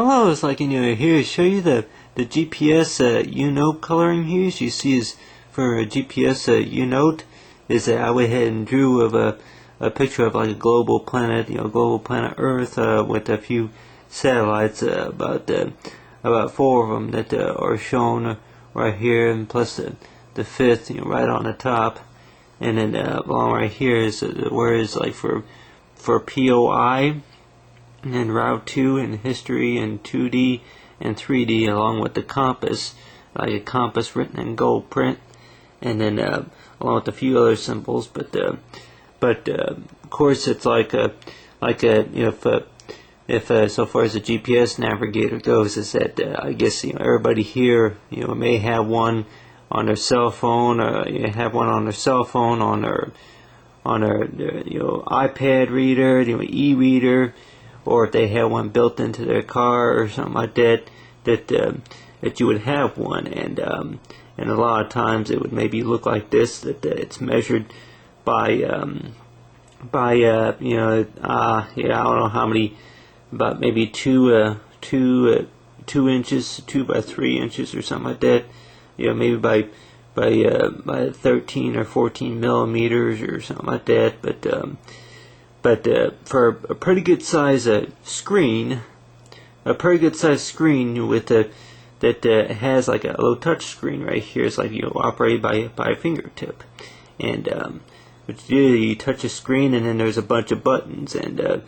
Hello, it's like here to show you the GPS U-note coloring here. As you see, is for a GPS U-note is that I went ahead and drew of a picture of like a global planet, global planet Earth with a few satellites, about four of them that are shown right here, and plus the fifth, right on the top, and then along right here is where is like for POI. And then Route 2 and History and 2D and 3D, along with the compass, like a compass written in gold print, and then along with a few other symbols. But of course, it's if so far as the GPS navigator goes, is that I guess everybody here may have one on their cell phone, or have one on their cell phone, on their iPad reader, e-reader, or if they have one built into their car or something like that, that you would have one, and a lot of times it would maybe look like this, that it's measured by I don't know how many, about maybe 2 inches, 2 by 3 inches or something like that, maybe by 13 or 14 millimeters or something like that, but for a pretty good size screen, with that has like a low touch screen right here. It's like operated by a fingertip, and what you touch a screen, and then there's a bunch of buttons, and a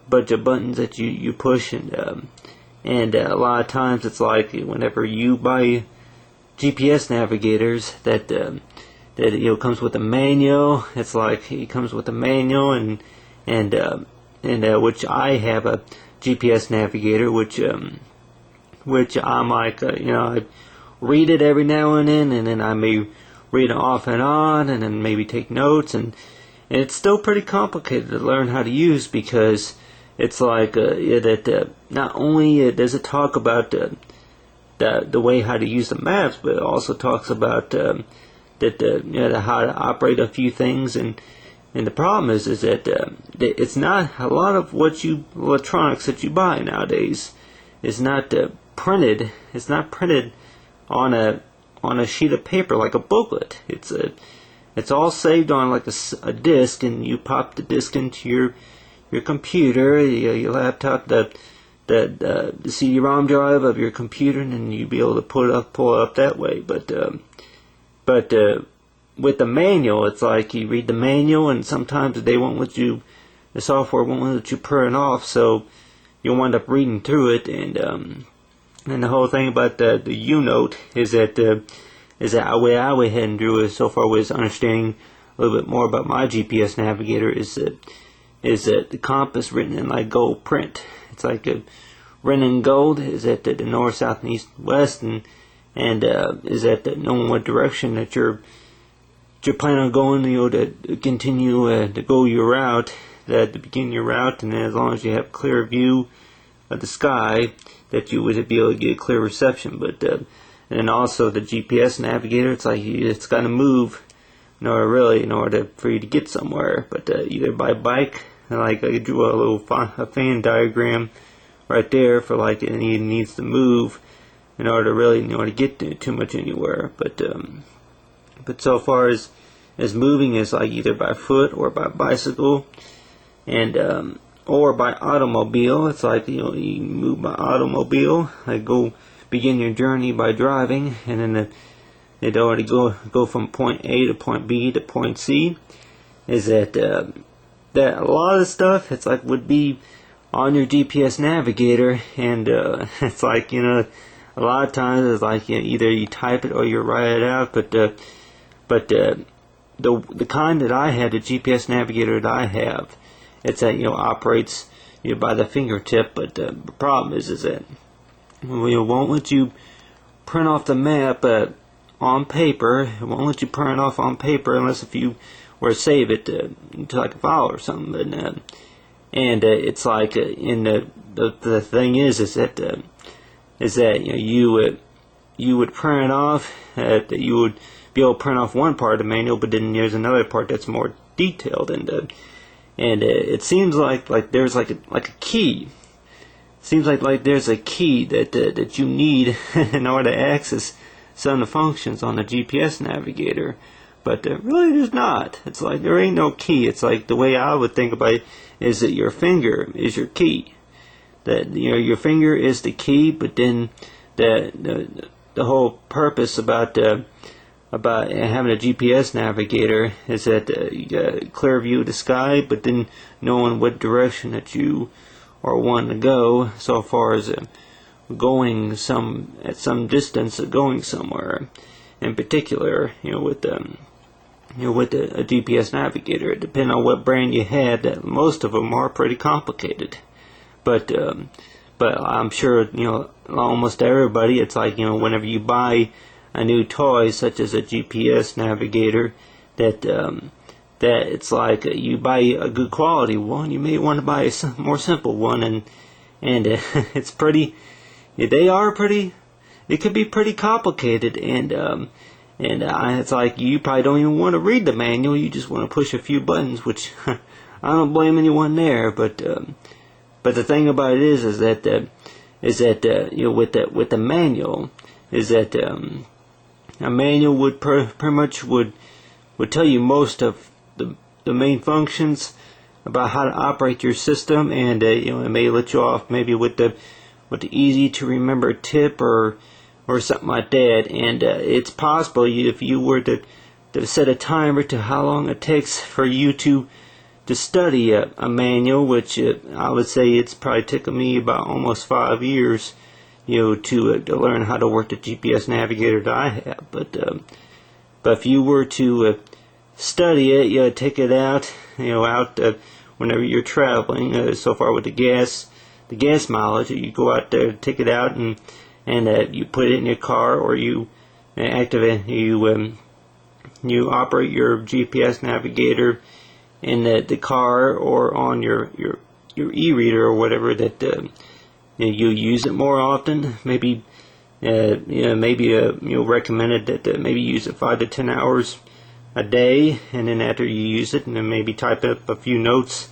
bunch of buttons that you push, and a lot of times it's like whenever you buy GPS navigators that comes with a manual. It's like it comes with a manual, and which I have a GPS navigator, which I'm like I read it every now and then I may read it off and on, and then maybe take notes, and it's still pretty complicated to learn how to use, because it's like not only does it talk about the way how to use the maps, but it also talks about how to operate a few things, and the problem is that it's not a lot of electronics that you buy nowadays is not printed. It's not printed on a sheet of paper like a booklet. It's all saved on like a disk, and you pop the disk into your computer, your laptop, the CD-ROM drive of your computer, and then you'll be able to pull it up that way. But with the manual, it's like you read the manual, and sometimes the software won't let you print off, so you'll wind up reading through it. And the whole thing about the U-note is that the way I went ahead and drew it so far was understanding a little bit more about my GPS navigator is that the compass written in like gold print. It's like written in gold, is that the north, south, and east, west, and is that knowing what direction that you're planning on going, to continue to go your route, to begin your route, and then as long as you have clear view of the sky, that you would be able to get a clear reception. But and then also the GPS navigator, it's like it's got to move in order for you to get somewhere. But either by bike, like I drew a fan diagram right there for like it needs to move in order to really to get too much anywhere. But so far as moving is like either by foot or by bicycle, and or by automobile. It's like you move by automobile. Like go begin your journey by driving, and then it already go from point A to point B to point C. Is that a lot of stuff it's like would be on your GPS navigator, and it's like a lot of times it's like either you type it or you write it out. But the kind that I have, the GPS navigator that I have, it's that operates by the fingertip. But the problem is that it won't let you print off the map on paper. It won't let you print it off on paper unless if you were to save it to like a file or something. And it's like the thing is that you would print it off, that you would be able to print off one part of the manual, but then there's another part that's more detailed, and it seems like there's like a key seems like there's a key that you need in order to access some of the functions on the GPS navigator, but really there's not. It's like there ain't no key. It's like the way I would think about it is that your finger is your key. That your finger is the key, but then the whole purpose about having a GPS navigator is that you got a clear view of the sky, but then knowing what direction that you are wanting to go, so far as going at some distance, going somewhere. In particular, with a GPS navigator, depending on what brand you had, that most of them are pretty complicated. But I'm sure almost everybody. It's like whenever you buy a new toy, such as a GPS navigator, that it's like you buy a good quality one, you may want to buy a more simple one, and it's pretty. They are pretty. It could be pretty complicated, and it's like you probably don't even want to read the manual. You just want to push a few buttons, which I don't blame anyone there, but the thing about it is that with the manual is that a manual would pretty much would tell you most of the main functions about how to operate your system, and it may let you off maybe with the easy to remember tip or something like that. And it's possible if you were to set a timer to how long it takes for you to study a manual, which I would say it's probably taken me about almost 5 years, to learn how to work the GPS navigator that I have. But if you were to study it, take it out, whenever you're traveling. So far with the gas mileage, you go out there, take it out, and you put it in your car, or you activate, you operate your GPS navigator in the car or on your e-reader or whatever, that you use it more often. Maybe recommended that maybe use it 5 to 10 hours a day, and then after you use it, and then maybe type up a few notes,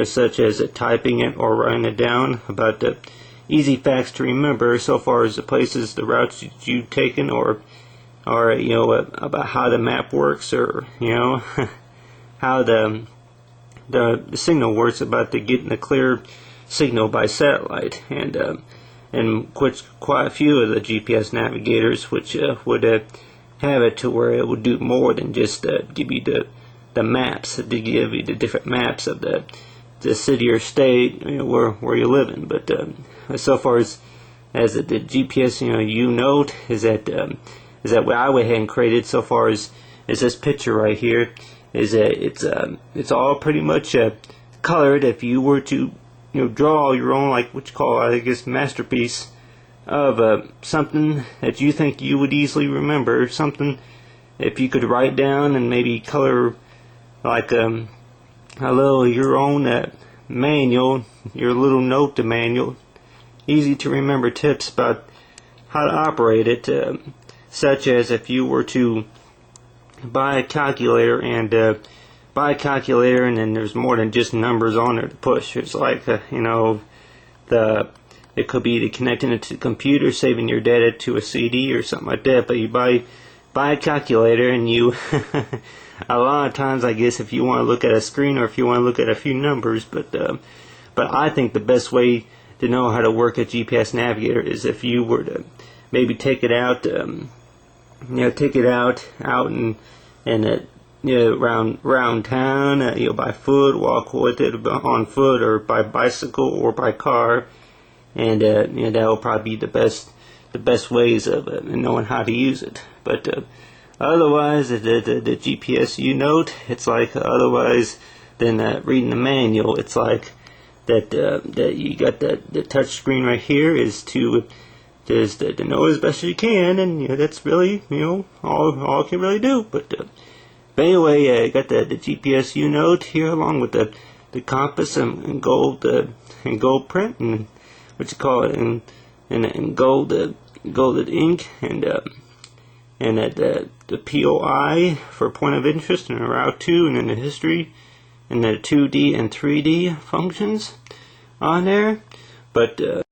such as typing it or writing it down about the easy facts to remember, so far as the places, the routes you've taken, or about how the map works, or how the signal works, about getting a clear signal by satellite, and quite a few of the GPS navigators which would have it to where it would do more than just give you the maps, to give you the different maps of the city or state where you're living. But so far as the GPS U-Note is that what I went ahead and created, so far as this picture right here, is it's all pretty much colored. If you were to draw your own, like what you call, I guess, masterpiece of something that you think you would easily remember, something if you could write down and maybe color like a little your own manual, your little note to manual, easy to remember tips about how to operate it, such as if you were to buy a calculator, and then there's more than just numbers on there to push. It's like it could be to connecting it to the computer, saving your data to a CD or something like that. But you buy a calculator, and you a lot of times, I guess, if you want to look at a screen, or if you want to look at a few numbers, but I think the best way to know how to work a GPS navigator is if you were to maybe take it out, around town, by foot, walk with it on foot, or by bicycle, or by car, and that will probably be the best ways of knowing how to use it. But otherwise, the GPS U-Note, it's like otherwise than reading the manual. It's like that you got the touch screen right here is to know as best as you can, and that's really all it can really do. But anyway, I got the GPS U-Note here, along with the compass and gold print, and what you call it, and golded ink, and the POI for point of interest, and the route to, and then the history, and the 2D and 3D functions on there. But